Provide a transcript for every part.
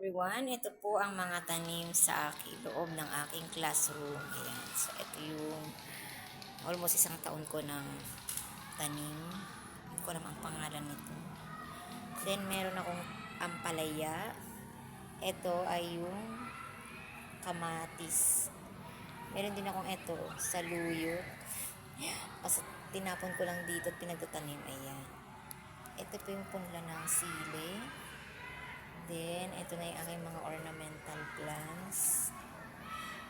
Everyone, ito po ang mga tanim sa loob ng aking classroom. Ayan. So, ito yung almost isang taon ko ng tanim. Hindi ko alam ang pangalan nito. Then, meron akong ampalaya. Ito ay yung kamatis. Meron din akong ito, saluyot. Kasi tinapon ko lang dito at pinagtatanim. Ayan. Ito po yung punla ng sili. Then, ito na yung aking mga ornamental plants.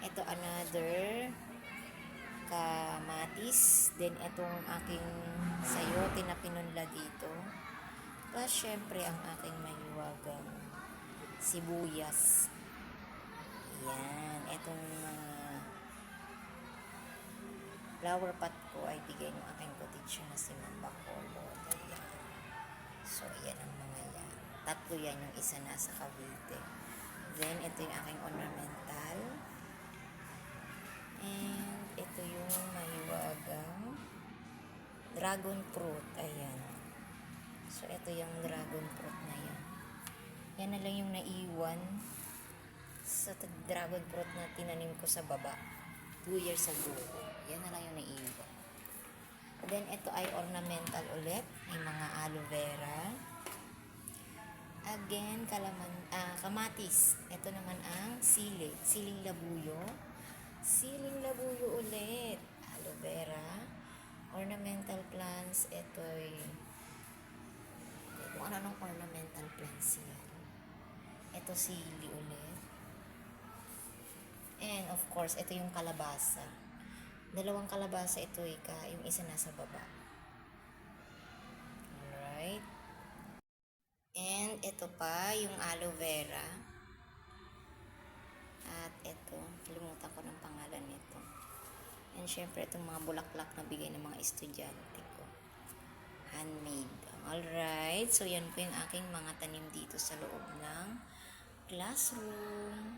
Ito another kamatis. Then, itong aking sayote na pinunla dito. Plus, syempre, ang aking mahiwagang sibuyas. Ayan. Itong mga flower pot ko ay bigay ng aking kotitsyo na si Mamba Colo. Ayan. So, ayan ang mga yan. Tatlo yan, yung isa nasa Cavite. Then, ito yung aking ornamental. And, ito yung mahiwagang dragon fruit. Ayan. So, ito yung dragon fruit na yan. Yan na lang yung naiwan sa dragon fruit na tinanim ko sa baba 2 years ago. Yan na lang yung naiwan. Then, ito ay ornamental ulit. May mga aloe vera. Again, kamatis. Ito naman ang sili. Siling labuyo. Siling labuyo ulit. Aloe vera. Ornamental plants. Ito ay kung ano ornamental plants yan. Ito sili ulit. And of course, ito yung kalabasa. Dalawang kalabasa ito yung isa nasa baba. Alright. And ito pa, yung aloe vera. At ito, kalimutan ko ng pangalan nito. And syempre, itong mga bulaklak na bigay ng mga estudyante ko. Handmade. Alright, so yan po yung aking mga tanim dito sa loob ng classroom.